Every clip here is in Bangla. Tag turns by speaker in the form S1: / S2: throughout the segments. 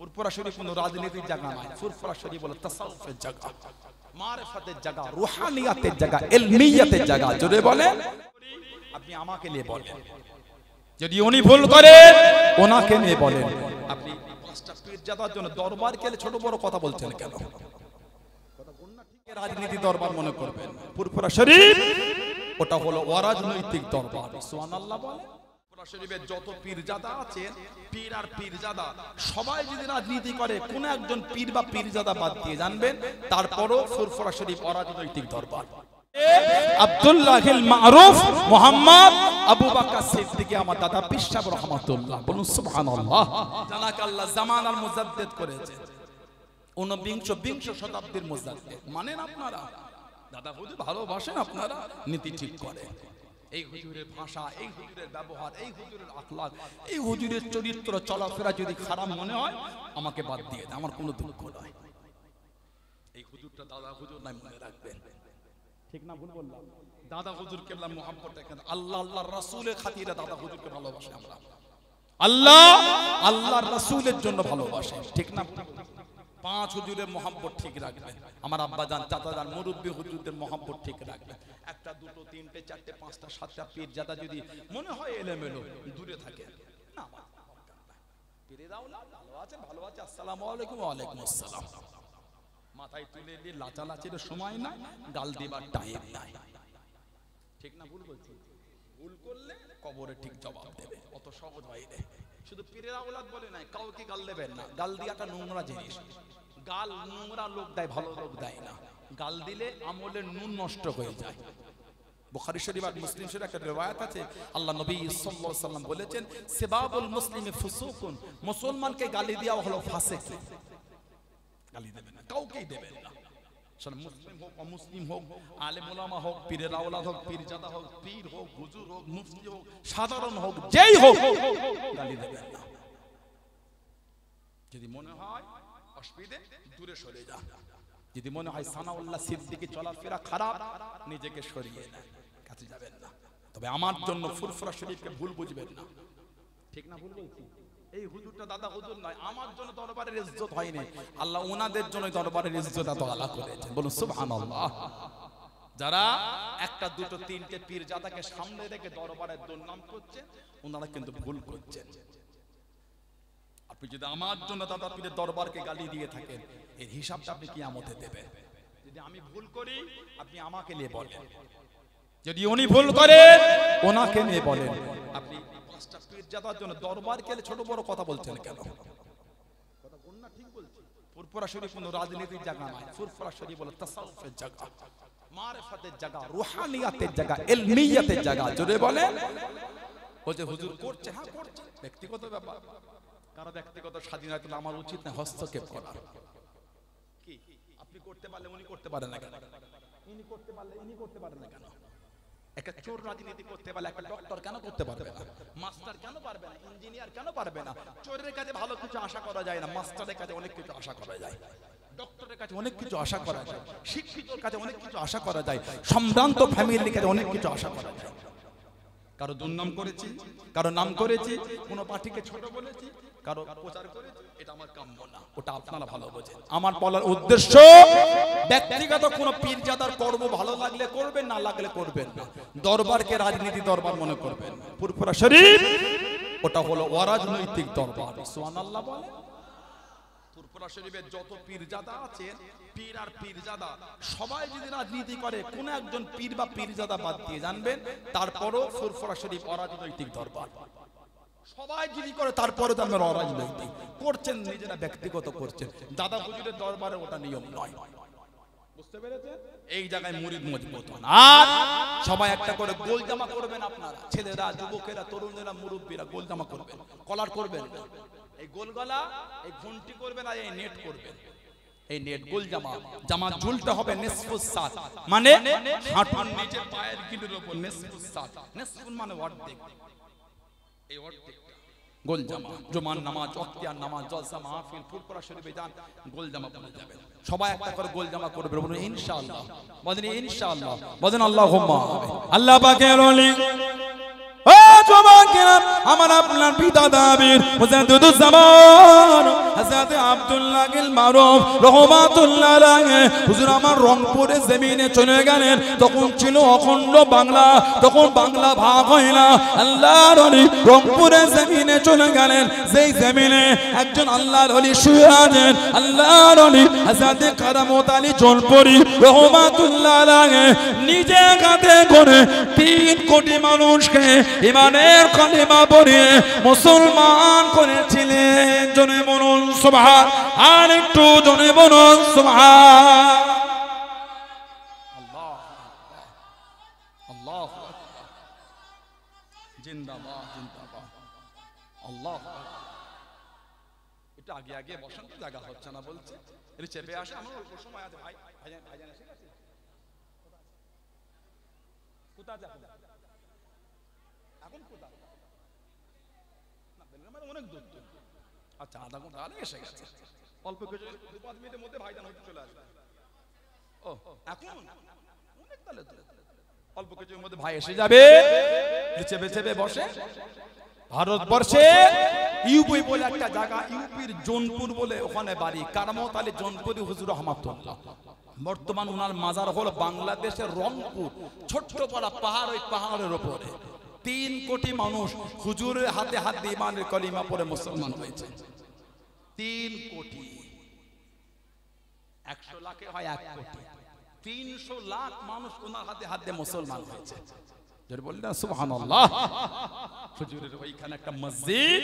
S1: ফুরফুরা শরীফ কোনো রাজনীতির জায়গা নয়, ফুরফুরা শরীফ হলো তাসাউফের জায়গা, মারিফাতের জায়গা, রুহানিয়াতের জায়গা, ইলমিয়াতের জায়গা। জোরে বলেন। আপনি আমাকে নিয়ে বলেন, যদি উনি ভুল করেন ওনাকে নিয়ে বলেন। আপনি পাঁচটা পীরজাদার জন্য দরবার গেলে ছোট বড় কথা বলছেন কেন? রাজনীতি দরবার মনে করবেন। ফুরফুরা শরীফ ওটা হলো অরাজনৈতিক দরবার। সুবহানাল্লাহ বলেন। ফুরফুরা শরীফের যত পীরজাদা আছে, পীর আর পীরজাদা সবাই যদি রাজনীতি করে, কোন একজন পীর বা পীরজাদা বাদ দিয়ে জানবেন তারপরও ফুরফুরা শরীফ অরাজনৈতিক দরবার। আব্দুল্লাহিল মারুফ মুহাম্মদ আবু বকর সিদ্দিকী আমার দাদা পীর সাহেব রাহমাতুল্লাহ, বলুন সুবহানাল্লাহ। জানাকাল্লাহ জামানার মুজাদ্দিদ করেছে, 19 শতাব্দীর মুজাদ্দিদ। মানেন আপনারা? দাদা হুজুর ভালোবাসেন আপনারা, নীতি ঠিক করে। এই হুজুরের ভাষা, এই হুজুরের ব্যবহার, এই হুজুরের আখলাক, এই হুজুরের চরিত্র চলাফেরা যদি খারাপ মনে হয় আমাকে বাদ দিয়ে দেন, আমার কোনো দুঃখ নয়। এই হুজুরটা দাদা হুজুর নাই, মনে রাখবেন। ঠিক না ভুল বললাম? দাদা হুজুর কেবলা মোহাম্মত রাখেন, আল্লাহ আল্লাহর রাসূলের খাতিরে দাদা হুজুরকে ভালোবাসি আমরা। আল্লাহ আল্লাহর রাসূলের জন্য ভালোবাসি, ঠিক না? পাঁচ হুজুরের মোহাম্মত ঠিক রাখবেন। আমার আব্বা জান, চাচা জান, মুরব্বী হুজুরদের মোহাম্মত ঠিক রাখবেন। একটা দুটো তিনটে চারটে পাঁচটা সাতটা পীরজাদা যদি মনে হয় এলোমেলো, দূরে থাকে না। পীরের আওলাদ ভালো আছেন, ভালো আছে, আসসালামু আলাইকুম। ওয়া আলাইকুম আসসালাম। মাথায় তুলে দিয়ে লাচালাচির সময় নাই, গাল দিবার টাইম নাই। ঠিক না ভুল বলছি? ভুল করলে কবরে ঠিক জবাব দেবে, অত সহজ হয় না। শুধু পীরের আওলাদ বলে নাই, কাউকে গাল দেবেন না। গাল দিয়াটা নোংরা জিনিস। গাল নোংরা লোক দেয়, ভালো লোক দেয় না। গাল দিলে আমলের নুন নষ্ট হয়ে যায়। বুখারী শরীফ আর মুসলিম শরীফে একটা riwayat আছে, আল্লাহ নবী সাল্লাল্লাহু আলাইহি ওয়াসাল্লাম বলেছেন, সিবাবুল মুসলিমি ফুসুকুন, মুসলমানকে গালি দেওয়া হলো ফাসিকি। গালি দেবেন না, কাউকেই দেবেন না। মুসলিম হোক অমুসলিম হোক, আলেম ওলামা হোক, পীরের আওলাদ হোক, পীরজাদা হোক, পীর হোক, হুজুর হোক, মুফতি হোক, সাধারণ হোক, যেই হোক, গালি দেবেন না। যদি মনে হয় অসুবিধে, দূরে সরে যান। যদি মনে হয় সানাউল্লাহ সিদ্দিকী চলাফেরা খারাপ, নিজেকে সরিয়ে নেন, কাছে যাবেন না। তবে আমার জন্য ফুরফুরা শরীফকে ভুল বুঝবেন না। ঠিক না ভুল বলছি? এই হুজুরটা দাদা হুজুর নয়, আমার জন্য দরবারের ইজ্জত হয়নি, আল্লাহ ওনাদের জন্য দরবারের ইজ্জত এত আলা করেছেন, বলুন সুবহানাল্লাহ। যারা একটা দুটো তিনটে পীরজাদাকে সামনে রেখে দরবারের দুর্নাম করছেন, ওনারা কিন্তু ভুল করছেন। আপনি যদি আমার জন্য দাদা পীরের দরবারকে গালি দিয়ে থাকেন, এর হিসাবটা আপনি কিয়ামতে দেবেন। যদি আমি ভুল করি, আপনি আমাকে নিয়ে বলেন। যদি উনি ভুল করেন, ওনাকে নিয়ে বলেন। আপনি পাঁচটা পীরজাদার জন্য দরবার গেলে ছোট বড় কথা বলছেন কেন? কথা কোন না ঠিক বলছি? ফুরফুরা শরীফ কোনো রাজনীতির জায়গা নয়, ফুরফুরা শরীফ হলো তাসাউফের জায়গা, মারিফাতের জায়গা, রুহানিয়াতের জায়গা, ইলমিয়াতের জায়গা। জোরে বলেন। বলছে হুজুর করছে, হ্যাঁ করছে, ব্যক্তিগত ব্যাপার। কারো ব্যক্তিগত স্বাধীনতা আমার উচিত না হস্তক্ষেপ করা। কি আপনি করতে পারলে উনি করতে পারেন না কেন? ইনি করতে পারলে ইনি করতে পারেন না কেন? একটা চোর রাজনীতি করতে পারলে একটা ডক্টর কেন করতে পারবে না? মাস্টার কেন পারবে না? ইঞ্জিনিয়ার কেন পারবে না? চোরের কাছে ভালো কিছু আশা করা যায় না, মাস্টারের কাছে অনেক কিছু আশা করা যায়, ডক্টরের কাছে অনেক কিছু আশা করা যায়, শিক্ষিতর কাছে অনেক কিছু আশা করা যায়, সম্ভ্রান্ত ফ্যামিলির কাছে অনেক কিছু আশা করা যায়। কারো দুর্নাম করেছি, কারো নাম করেছি, কোনো পার্টিকে ছোট বলেছি, কারো প্রচার করেছি, এটা আমার কাম্য না, ওটা আপনারা ভালো বোঝেন। আমার বলার উদ্দেশ্য, ব্যক্তিগত কোনো পীরজাদার কর্ম ভালো লাগলে করবেন, না লাগলে করবেন না। দরবারকে রাজনীতি দরবার মনে করবেন। ফুরফুরা শরীফ ওটা হলো অরাজনৈতিক দরবার। সুবহানাল্লাহ বলে। ফুরফুরা শরীফের যত পীরজাদা আছে, পীর আর পীরজাদা সবাই যদি রাজনীতি করে, কোন একজন পীর বা পীরজাদা বাদ দিয়ে জানবেন তারপরও ফুরফুরা শরীফ অরাজনৈতিক দরবার। সবাই যদি করে তারপরে তো আমরা অরাজনৈতিক করছেন, নিজেরা ব্যক্তিগত করছেন। দাদা হুজুরের দরবারে ওটা নিয়ম নয়, বুঝতে পেরেছেন? এই জায়গায় মুরিদ মজবুত হন। আর সবাই একটা করে গোল জামা করবেন, আপনারা ছেলেরা, যুবকেরা, তরুণেরা, মুরব্বীরা গোল জামা করবেন, কলার করবেন না। এই গোল গলা, এই ঘন্টি করবেন, আর এই নেট করবেন। এই নেট গোল জামা, জামা ঝুলতে হবে নিসফুস সাত, মানে হাঁটুর নিচে পায়ের গিঁটের উপর। নিসফুস সাত, নিসফুন মানে অর্ধেক। এই অর্ধেক গোল জামা, জুমার নামাজ, ওয়াক্তিয়ার নামাজ, জলসা মাহফিল, ফুরফুরা শরীফে যান, গোল জামা পরে যাবেন। সবাই একটা করে গোল জামা করবে, বলুন ইনশাআল্লাহ। বলেন ইনশাআল্লাহ, বলেন আল্লাহুম্মা। আল্লাহ পাকের ওলি আমার আপনার পিতা দাবির মুজাদ্দিদুজ্জামান হযরত আব্দুল্লাহ গিল মারুফ রাহমাতুল্লাহ আলাইহি হুজুর আমার রংপুরে জমিনে চলে গেলেন। তখন ছিল অখণ্ড বাংলা, তখন বাংলা ভাগ হয় না। আল্লাহর ওলি রংপুরে জমিনে চলে গেলেন। সেই জমিনে একজন আল্লাহর ওলি শুয়ে আছেন। আল্লাহর ওলি হযরত কারামত আলী জলপরি রাহমাতুল্লাহ আলাইহি নিজে হাতে করে 3 কোটি মানুষকে ইমানের কালিমা পড়িয়ে মুসলমান করেছিলেন। জনে বলুন সুবহান, আর একটু জনে বলুন সুবহান। আল্লাহ আল্লাহ জিন্দাবাদ জিন্দাবাদ আল্লাহ। একটু আগে আগে বসেন, তো জায়গা হচ্ছে না বলছে, এটা চেপে আসে। আমার অল্প সময় আছে ভাই, ভাইজান এসে গেছে। কোথা যাবো এখন? কোথা না বেলগামার অনেক দূর। আচ্ছা আধা ঘন্টা আগে এসে গেছে। অল্প কিছু 2-5 মিনিটের মধ্যে ভাইজান হয়তো চলে আসবে। ও এখন অনেক তাহলে তো অল্প কিছুর মধ্যে ভাই এসে যাবে। চেপে চেপে বসে। ভারতবর্ষে ইউপি বলে একটা জায়গা, ইউপির জোনপুর বলে ওখানে বাড়ি। কারামত আলী জোনপুরি হুজুর রহমাতুল্লাহ। বর্তমান ওনার মাজার হলো বাংলাদেশের রংপুর ছোট্ট পাড়া পাহাড়, ওই পাহাড়ের উপরে 3 কোটি মানুষ হুজুরের হাতে হাত দিয়ে ইমানের কলিমা পড়ে মুসলমান হয়েছে। 3 কোটি, 100 লাখে হয় 1 কোটি, 300 লাখ মানুষ ওনার হাতে হাত দিয়ে মুসলমান হয়েছে। বললেন সুবহানাল্লাহ। হুজুরের ওইখানে একটা মসজিদ।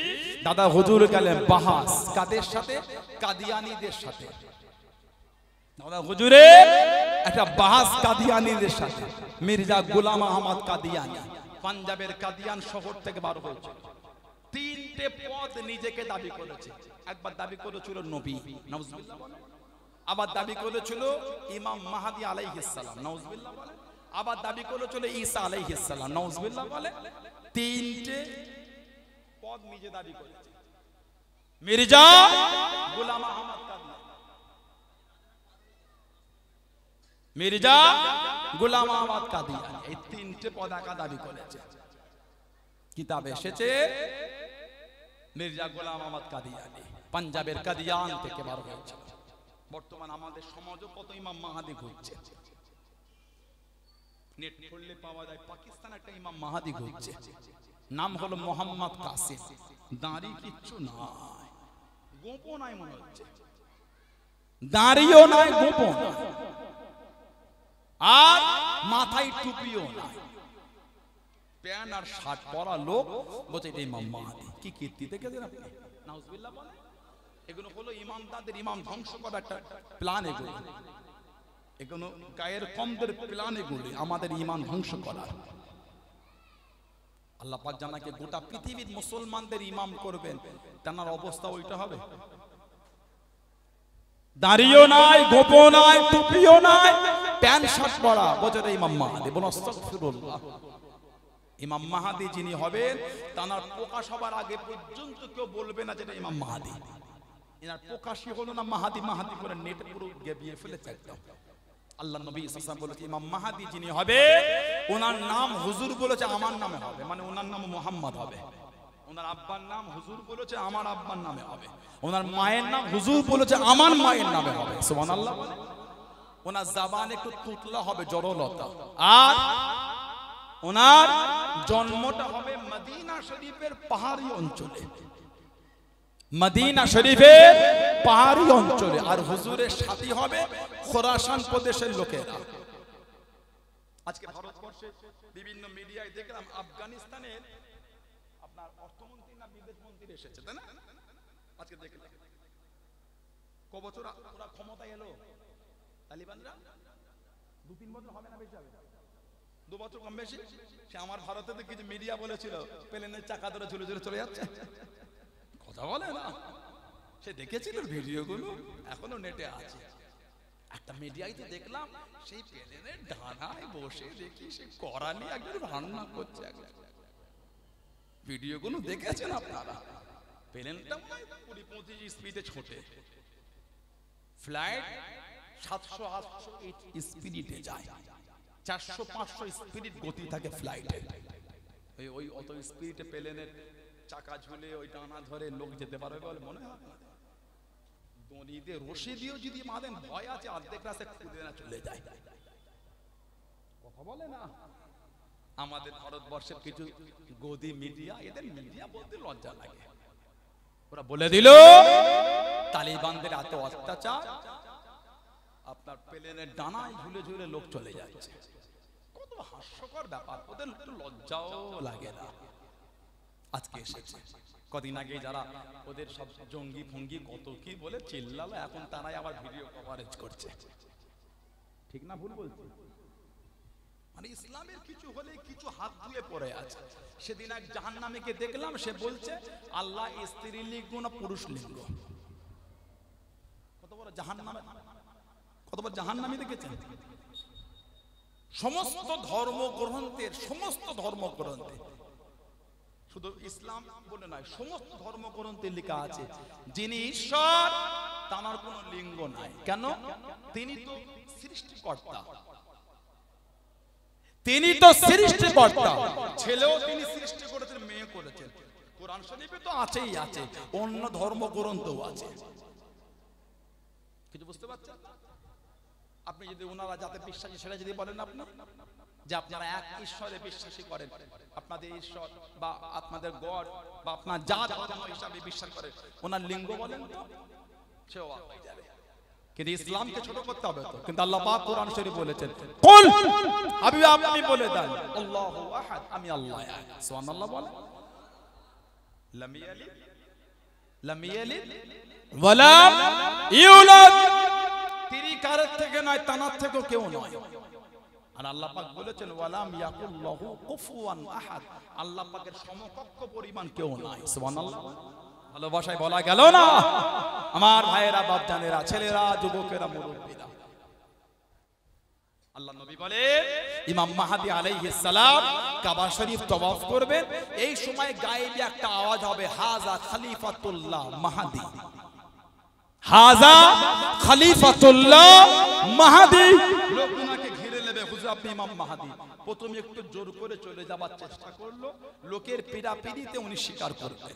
S1: দাদা হুজুর গেলেন বাহাস, কাদের সাথে? কাদিয়ানীদের সাথে। দাদা হুজুরের একটা বাহাস কাদিয়ানীদের সাথে। মির্জা গোলাম আহমদ কাদিয়ানী পাঞ্জাবের কাদিয়ান শহর থেকে বার হয়েছে। 3টে পদ নিজেকে দাবি করেছে। একবার দাবি করেছিল নবী, নাউজুবিল্লাহ বলে। আবার দাবি করেছিল ইমাম মাহদী আলাইহিস সালাম, নাউজুবিল্লাহ বলে। আবার দাবি করেছিল ঈসা আলাইহিস সালাম, নাউজুবিল্লাহ বলে। 3টে পদ নিজে দাবি করেছে। মির্জা গোলাম আহমদ কাদিয়ানী, মির্জা গোলাম আহমদ কাদিয়ানী, এই 3টে পদ একা দাবি করেছে। কিতাবে এসেছে মির্জা গোলাম আহমদ কাদিয়ানী পাঞ্জাবের কাদিয়ান থেকে বার হয়েছে। বর্তমান আমাদের সমাজে কত ইমাম মাহাদি ঘুরছে, নেট খুললে পাওয়া যায়। পাকিস্তান একটা ইমাম মাহাদি ঘুরছে, নাম হলো মোহাম্মদ কাসিম। দাঁড়ি কিচ্ছু নাই, গোপন নাই মনে হচ্ছে, দাঁড়িও নাই, গোপন, আর মাথায় টুপিও নাই, প্যান্ট আর শার্ট পরা লোক বলছে এটা ইমাম মাহাদি। কি কীর্তি দেখেছেন আপনি? নাউজুবিল্লাহ বলে। এগুলো হলো ইমামদারদের ইমাম ধ্বংস করার একটা প্ল্যান। এগুলো গায়ের কমদের প্ল্যান, এগুলি আমাদের ইমান ধ্বংস করার। আল্লাহ পাক জানাকে গোটা পৃথিবীর মুসলমানদের ইমাম করবেন, তার অবস্থা ওইটা হবে। দাড়িও নাই, গোপন নাই, টুপিও নাই, প্যান্ট শার্ট পরা, বলছে ইমাম মাহাদি। বলো আস্তাগফিরুল্লাহ। ইমাম মাহাদি যিনি হবেন তার প্রকাশ হবার আগে পর্যন্ত কেউ বলবে না যেটা ইমাম মাহাদি। এনার প্রকাশই হলো না মাহাদি মাহাদি করে নেট পুরো গেবিয়ে ফেলেছে একদম। আল্লাহ নবী সাল্লাল্লাহু আলাইহি ওয়াসাল্লাম বলেছে ইমাম মাহাদি যিনি হবে ওনার নাম হুজুর বলেছে আমার নামে হবে, মানে ওনার নাম মুহাম্মদ হবে। ওনার আব্বার নাম হুজুর বলেছে আমার আব্বার নামে হবে। ওনার মায়ের নাম হুজুর বলেছে আমার মায়ের নামে হবে। সুবহানাল্লাহ। ওনার জবান একটু তুতলা হবে, জড়লতা। আর ওনার জন্মটা হবে মদিনা শরীফের পাহাড়ি অঞ্চলে, মদিনা শরীফের পাহাড়ি অঞ্চলে। আর হুজুরের সাথী হবে খোরাসান প্রদেশের লোকেরা। আজকে ভারতবর্ষে বিভিন্ন মিডিয়ায় দেখলাম আফগানিস্তানের আপনার অর্থমন্ত্রী না বিদেশ মন্ত্রী এসেছে, তাই না? আজকে দেখলাম ক বছর ওরা ক্ষমতায় এলো তালিবানরা? 2-3 বছর হবে না, বেশি হবে, 2 বছর কম বেশি। সে আমার ভারতে কিছু মিডিয়া বলেছিল প্লেনের চাকা ধরে ঝুলে ঝুলে চলে যাচ্ছে, কথা বলে না। সে দেখেছিল ভিডিওগুলো, এখনো নেটে আছে। একটা মিডিয়াতে দেখলাম সেই প্লেনের ডানায় বসে দেখি সে করালি একজন রান্না করছে। ভিডিওগুলো দেখেছেন আপনারা? প্লেনটা 20-25 স্পিডে ছোটে, ফ্লাইট 700-800 স্পিডে যায়, 400-500 স্পিড গতি থাকে ফ্লাইটে। ওই অত স্পিডে প্লেনের চাকা ঝুলে ওই টানা ধরে লোক যেতে পারবে বলে মনে হয় না। দড়িতে রশি দিয়েও যদি মাদেন ভয় আছে অর্ধেক রাস্তা খুঁজে না চলে যায়। কথা বলে না। আমাদের ভারতবর্ষের কিছু গদি মিডিয়া, এদের মিডিয়া বলতে লজ্জা লাগে। ওরা বলে দিল তালিবানদের এত অত্যাচার, আপনার প্লেনের ডানায় ঝুলে ঝুলে লোক চলে যাচ্ছে। কত হাস্যকর ব্যাপার, ওদের একটু লজ্জাও লাগে না। আজকে এসেছে, কদিন আগে যারা ওদের সব জঙ্গি ফঙ্গি কত কি বলে চিল্লালো, এখন তারাই আবার ভিডিও কভারেজ করছে। ঠিক না ভুল বলছি? মানে ইসলামের কিছু হলে কিছু হাত ধুয়ে পড়ে আছে। সেদিন এক জাহান্নামীকে দেখলাম, সে বলছে আল্লাহ স্ত্রী লিঙ্গ না পুরুষ লিঙ্গ। কত বড় জাহান্নামে, কত বড় জাহান্নামী দেখেছেন? সমস্ত ধর্মগ্রন্থের, সমস্ত ধর্মগ্রন্থে, শুধু ইসলাম বলে নয়, সমস্ত ধর্মগ্রন্থে লেখা আছে যিনি ঈশ্বর তার কোনো লিঙ্গ নাই। কেন? তিনি তো সৃষ্টিকর্তা, তিনি তো সৃষ্টিকর্তা। ছেলেও তিনি সৃষ্টি করেছেন, মেয়ে করেছেন। কোরআন শরীফে তো আছেই আছে, অন্য ধর্মগ্রন্থও আছে। কিছু বুঝতে পারছেন? আপনি যদি ওনারা যাতে বিশ্বাসী সেটা যদি বলেন, আপনি যে আপনারা এক ঈশ্বরে বিশ্বাসী করেন, আপনাদের ঈশ্বর বা আপনাদের গড বা আপনার যা ধর্ম হিসাবে বিশ্বাস করেন, ওনার লিঙ্গ বলেন তো সেও হয়ে যাবে। কিন্তু ইসলামকে ছোট করতে হবে তো। কিন্তু আল্লাহ পাক কোরআন শরীফ বলেছেন, কুল হাবিব আপনি বলে দেন আল্লাহু আহাদ, আমি আল্লাহ এক। সুবহানাল্লাহ বলেন। লাম ইয়ালিদ লাম ইয়ালিদ ওয়া লাম ইউলাদ, তিনি কারোর থেকে নয়, তানার থেকেও কেউ নয়। আর আল্লাহ পাক বলেছেন ওয়ালাম ইয়াকুল লাহু কুফুয়ান আহাদ, আল্লাহ পাকের সমকক্ষ পরিমাণ কেউ নাই। সুবহানাল্লাহ। ভালোবাসায় বলা গেল না আমার ভাইয়েরা, বাপজানেরা, ছেলেরা, যুবকেরা, মুরব্বীরা। আল্লাহ নবী বলে ইমাম মাহদী আলাইহিস সালাম কাবা শরীফ তওয়াফ করবেন, এই সময় গায়েবী একটা আওয়াজ হবে, হাযা খলিফাতুল্লাহ মাহদী, হাযা খলিফাতুল্লাহ মাহদী। লোক ওনাকে ঘিরে নেবে, হুজুর আপনি ইমাম মাহদী। প্রথমে একটু জোর করে চলে যাবার চেষ্টা করলো, লোকের পীড়াপিড়িতে উনি স্বীকার করবেন।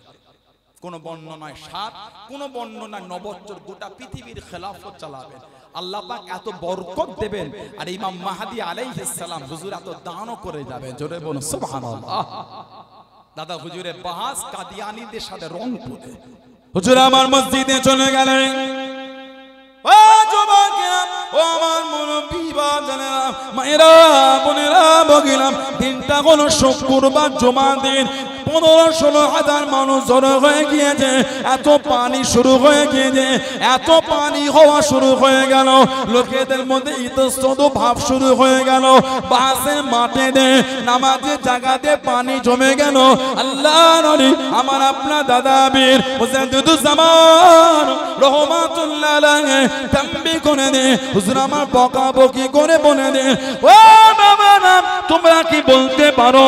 S1: কোন বর্ণনায় 7, কোন বর্ণনায় 9 বছর গোটা পৃথিবীর খেলাফত চালাবেন। আল্লাহ পাক এত বরকত দেবেন, আর ইমাম মাহদী আলাইহিস সালাম হুজুর এত দানও করে যাবেন। জোরে বলুন সুবহানাল্লাহ। দাদা হুজুরের বাহাস কাদিয়ানীদের সাথে রংপুরে, হুজুর আমার মসজিদে চলে গেলেন। ও যুবকেরা, ও আমার মুরব্বি বাজানেরা, মায়েরা, বোনেরা, বগিলাম, দিনটা হলো শুক্রবার, জুমা দিন। 15-16 হাজার মানুষ জড়ো হয়ে গিয়েছে। এত পানি শুরু হয়ে গিয়েছে, এত পানি হওয়া শুরু হয়ে গেল, লোকেদের মধ্যে ইতস্তত ভাব শুরু হয়ে গেল। বাসের মাঠে দে, নামাজের জায়গাতে পানি জমে গেল। আল্লাহ নবী আমার আপনার দাদা বীর হুসাইনুজ্জামান রহমাতুল্লাহ আলাইহি তাম্বি করে দে, হুজুর আমার বকাবকি করে বলে দে, ও বাবারা তোমরা কি বলতে পারো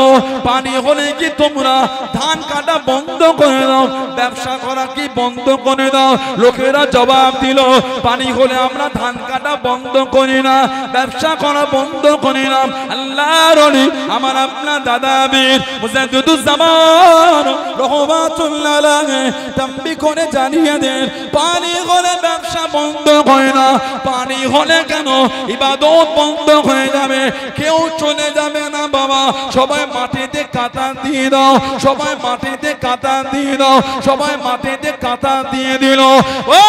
S1: পানি হলে কি তোমরা ধান কাটা বন্ধ করে দাও, ব্যবসা করা কি বন্ধ করে দাও? লোকেরা জবাব দিল, পানি হলে আমরা ধান কাটা বন্ধ করি না, ব্যবসা করা বন্ধ করি না। আল্লাহর ওলি আমার আপনার দাদা বীর মুজাদ্দিদুজ্জামান রহমাতুল্লাহ আলাইহি তাম্বি করে জানিয়ে দেন, পানি হলে ব্যবসা বন্ধ হয় না, পানি হলে কেন ইবাদত বন্ধ হয়ে যাবে, কেউ চলে যাবে না বাবা। সবাই মাটিতে কাঁটা দিয়ে দাও, সবাই মাটিতে কাঁটা দিয়ে দাও, সবাই মাটিতে কাঁটা দিয়ে দিল। ও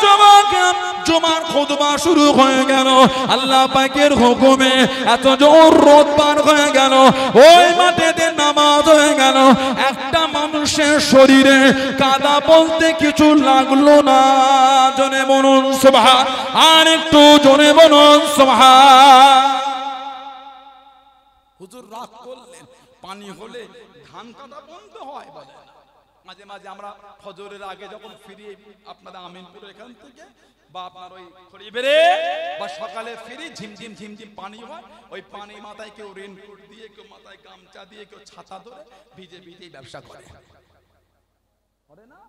S1: যুবকেরা, জুমার খুতবা শুরু হয়ে গেল। আল্লাহ পাকের হুকুমে এত জোর রোদ পার হয়ে গেল, ওই মাটিতে নামাজ হয়ে গেল। একটা মানুষের শরীরে কাদা বলতে কিছু লাগলো না। জোরে বলুন সুবহান, আর একটু জোরে বলুন সুবহান। হুজুর রাগ করলেন, পানি হলে ধান কাটা বন্ধ হয় বলে। মাঝে মাঝে আমরা ফজরের আগে যখন ফিরি আপনাদের আমিনপুর এখান থেকে বা আপনার ওই খড়িবেড়ে বা সকালে ফিরি, ঝিমঝিম ঝিমঝিম পানি হয়, ওই পানি মাথায় কেউ রেনকোট দিয়ে, কেউ মাথায় গামছা দিয়ে, কেউ ছাতা ধরে ভিজে ভিজেই ব্যবসা করে না?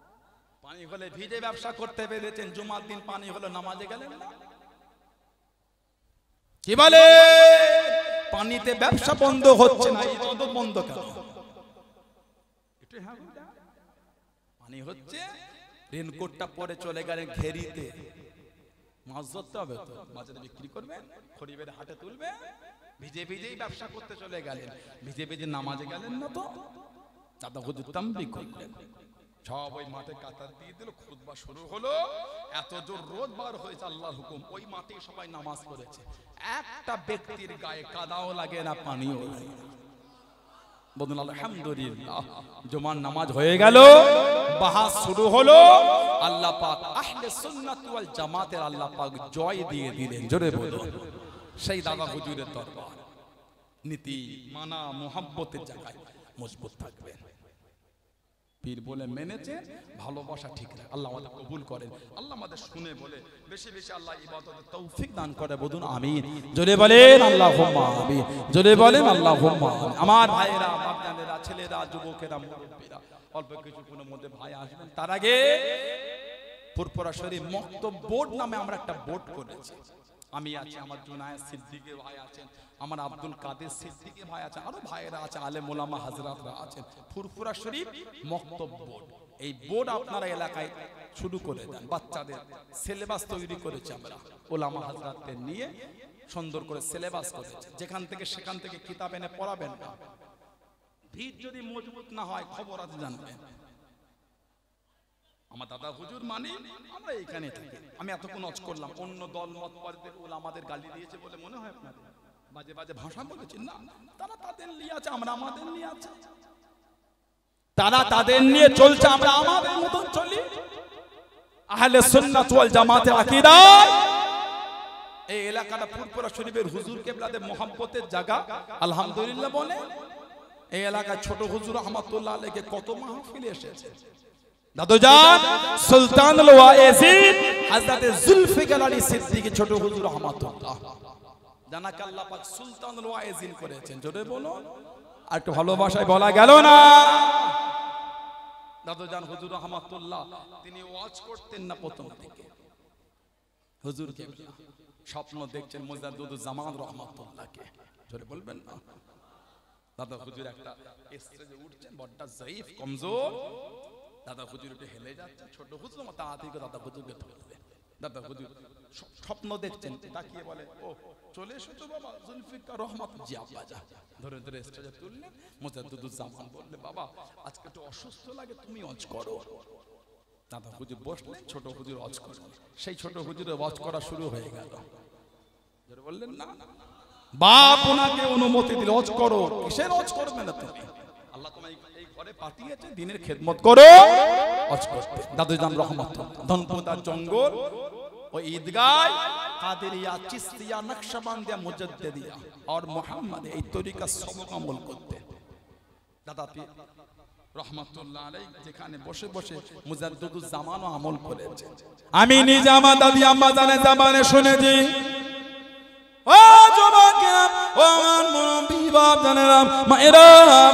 S1: পানি হলে ভিজে ব্যবসা করতে পেরেছেন, জুমার দিন পানি হলো নামাজে গেলেন না? কি বলে পানিতে ব্যবসা বন্ধ হচ্ছে না, ইবাদত বন্ধ কেন? মানে হচ্ছে রেনকোটটা পরে চলে গেলেন ঘেরিতে, মাছ ধরতে হবে তো, বাজারে বিক্রি করবেন, খরিবের হাটে তুলবে, ভিজে ভিজেই ব্যবসা করতে চলে গেলেন, ভিজে ভিজে নামাজে গেলেন না তো, দাদা হুজুর তাম্বি করলেন, সব ওই মাঠে কাতার দিয়ে দিল, খুতবা শুরু হলো, এত জোর রোদ বার হয়েছে আল্লাহর হুকুম, ওই মাঠে সবাই নামাজ পড়েছে, একটা ব্যক্তির গায়ে কাদাও লাগে না, পানিও লাগে না। বলুন আলহামদুলিল্লাহ। জুমার নামাজ হয়ে গেল, বাহাস শুরু হলো, আল্লাহ পাক আহলে সুন্নাত ওয়াল জামাতের আল্লাহ পাক জয় দিয়ে দিলেন, জোরে বলুন। সেই দাদা হুজুরের দরবার নীতি মানা মোহাব্বতের জায়গায় মজবুত থাকবে। পীর বলে মেনেছে, ভালোবাসা ঠিক না। আল্লাহ আমাদের কবুল করেন, আল্লাহ আমাদের শুনে বলে বেশি বেশি আল্লাহ ইবাদতের তৌফিক দান করে, বলুন আমিন। জোরে বলেন আল্লাহুম্মা আমিন, জোরে বলেন আল্লাহুম্মা আমিন। আমার ভাইয়েরা, বাপজানেরা, ছেলেরা, যুবকেরা, মুরব্বীরা, অল্প কিছুক্ষণের মধ্যে ভাই আসবেন, তার আগে ফুরফুরা শরীফ মক্তব বোর্ড নামে আমরা একটা বোর্ড করেছি। আমি আছি, আমার জুনায়েদ সিদ্দিকী ভাই আছেন, আমার আব্দুল কাদের সিদ্দিকী ভাই আছেন, আরো ভাইয়েরা আছে, আলেম ওলামা হাজরাতরা আছেন। ফুরফুরা শরীফ মক্তব বোর্ড, এই বোর্ড আপনারা এলাকায় শুরু করে দেন। বাচ্চাদের সিলেবাস তৈরি করেছি আমরা, ওলামা হাজরাতদের নিয়ে সুন্দর করে সিলেবাস করেছি, যেখান থেকে সেখান থেকে কিতাব এনে পড়াবেন না। ভিড় যদি মজবুত না হয় খবর আছে জানবেন। আমার দাদা হুজুর মানে আমরা এখানে থাকি। আমি এতক্ষণ ওয়াজ করলাম, অন্য দল মত পরিদের ওলামাদের গালি দিয়েছে বলে মনে হয় আপনাদের? বাজে বাজে ভাষা বলেছেন না, তারা তাদের নিয়ে আছে, আমরা আমাদের নিয়ে আছে। তারা তাদের নিয়ে চলছে, আমরা আমাদের মতন চলি। আহলে সুন্নাত ওয়াল জামাতের আকীদা, এই এলাকাটা ফুরফুরা শরীফের হুজুর কেবলাদের মুহাব্বতের জায়গা। আলহামদুলিল্লাহ বলে এই এলাকায় ছোট হুজুর রহমাতুল্লাহ আলাইহি কত মাহফিলে এসেছে। দাদুজান সুলতানুল ওয়াইজিন হযরত জুলফিকার আলী সিদ্দিকী ছোট হুজুর রহমাতুল্লাহ, জানাকে আল্লাহ পাক সুলতানুল ওয়াইজিন করেছেন, জোরে বলো। আর একটু ভালোবাসায় বলা গেল না। দাদুজান হুজুর রহমাতুল্লাহ তিনি ওয়াজ করতেন না প্রথম থেকে, হুজুর কেবলা স্বপ্ন দেখছেন মুজাদ্দিদুজ জামান রহমাতুল্লাহকে, জোরে বলবেন না। দাদা হুজুর একটা স্টেজে উঠছেন, বড়টা জয়ীফ কমজোর, দাদা হুজুর একটু হেলে যাচ্ছে, ছোট হুজুর মাথা হাতে করে দাদা হুজুরকে ধরবে। দাদা হুজুর স্বপ্ন দেখছেন, তাকিয়ে বলে, ও চলে এসেছো বাবা জুলফিকার রহমাত, জি আব্বা যা। ধরে ধরে স্টেজে তুললেন, মুজাদ্দিদুজ জামান বললে, বাবা আজকে একটু অসুস্থ লাগে, তুমি ওয়াজ করো। দাদা হুজুর বসলেন, ছোট হুজুর ওয়াজ করলেন। সেই ছোট হুজুরের ওয়াজ করা শুরু হয়ে গেল। ধরে বললেন না, বাপ ওনাকে অনুমতি দিল, ওয়াজ করো। কিসের ওয়াজ করবে না তুমি? আল্লাহ তোমায় এই ঘরে পাঠিয়েছে দ্বীনের খেদমত করো, ওয়াজ করতে। দাদুজান রহমাতুল্লাহ ধনপুদার জঙ্গল ও ঈদগাহ কাদেরিয়া, চিশতিয়া, নকশবন্দিয়া, মুজাদ্দিদিয়া আর মুহাম্মাদি এই তরিকা সবক আমল করতে। দাদা পীর রহমাতুল্লাহ আলাইহি যেখানে বসে বসে মুজাদ্দিদুজ জামানও আমল করেছে। আমি নিজে আমার দাদি আম্মা জানের জামানে শুনেছি। ও যুবকেরা, ও আমার মুরব্বি বাপ জানেরা, মায়েরা,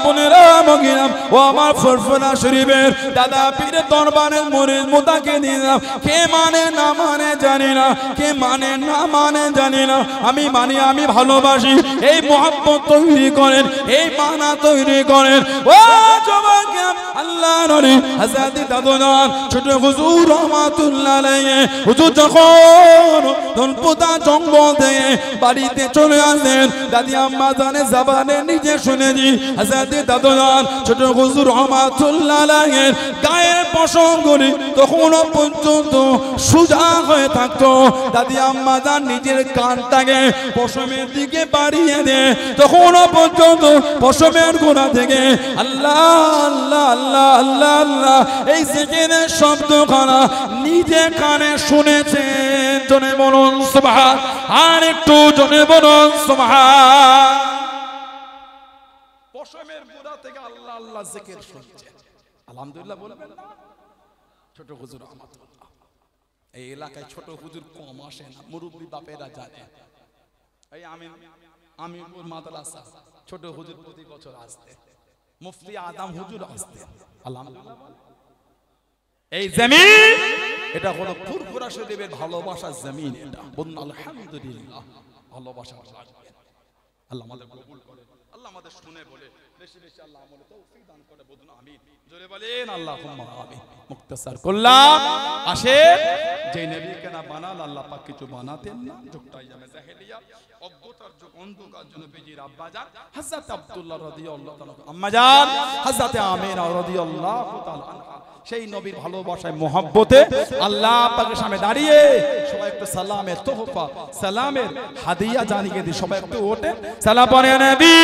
S1: বোনেরা, মগিরা, ও আমার ফুরফুরা শরীফের দাদা পীরের দরবারের মুরিদ মুতাকে দিলাম। কে মানে না মানে জানি না, কে মানে না মানে জানি না, আমি মানি, আমি ভালোবাসি। এই মুহাব্বত তৈরি করেন, এই মানা তৈরি করেন। ও যুবকেরা, আল্লাহ নবী হযরত দাদুজান ছোট হুজুর রহমাতুল্লাহ আলাইহি হুজুর যখন ধনপুতা জঙ্গল থেকে বাড়িতে চলে আসেন, দাদি আম্মা জানের জবানে নিজে শুনেছি হযরত দাদুজান ছোট হুজুর রহমাতুল্লাহ আলাইহি গায়ের পশমগুলি তখনও পর্যন্ত সোজা হয়ে থাকতো। দাদি আম্মা জান নিজের কানটাকে পশমের দিকে বাড়িয়ে দেয়, তখনও পর্যন্ত পশমের গোড়া থেকে আল্লাহ আল্লাহ আল্লাহ আল্লাহ আল্লাহ এই জিকিরের শব্দখানা নিজে কানে শুনেছেন। জনে বলুন সুবহান, আর একটু জনে বলুন সুবহান। পশমের গোড়া থেকে আল্লাহ আল্লাহ জিকির শুনছেন। আলহামদুলিল্লাহ বলবেন না? ছোট হুজুর রহমাতুল্লাহ, এই এলাকায় ছোট হুজুর কম আসে না, মুরব্বি বাপেরা জানে। এই আমি মাদ্রাসা ছোট হুজুর প্রতি বছর আসতে, মুফতি আদম হুজুর আসতেন। আলহামদুলিল্লাহ, এই জমিন এটা হলো ফুরফুরা শরীফের ভালোবাসার জমিন। এটা বলুন আলহামদুলিল্লাহ, ভালোবাসা লাগবে। আল্লাহ আমাদের কবুল করে, আল্লাহ আমাদের শুনে বলে বেশি বেশি আল্লাহ আমলে তৌফিক দান করে বলুন আমিন। জোরে বলেন আল্লাহুম্মা আমিন। মুক্তাসার করলাম, আসে যে নবীকে না বানাল আল্লাহ পাক কিছু বানাতেন না। যুগটা ইয়ামে জাহেলিয়া, অজ্ঞতার যুগ, অন্ধকার জন্য নবীজির আব্বা জান হযরত আব্দুল্লাহ রাদিয়াল্লাহু তাআলা, আম্মা জান হযরত আমিনা রাদিয়াল্লাহু তাআলা আনহা, সেই নবীর ভালোবাসায় মোহাব্বতে আল্লাহ পাকের সামনে দাঁড়িয়ে সবাই একটু সালামের তোহফা, সালামের হাদিয়া জানিয়ে দিই। সবাই একটু ওঠে সালাম পড়ে নবী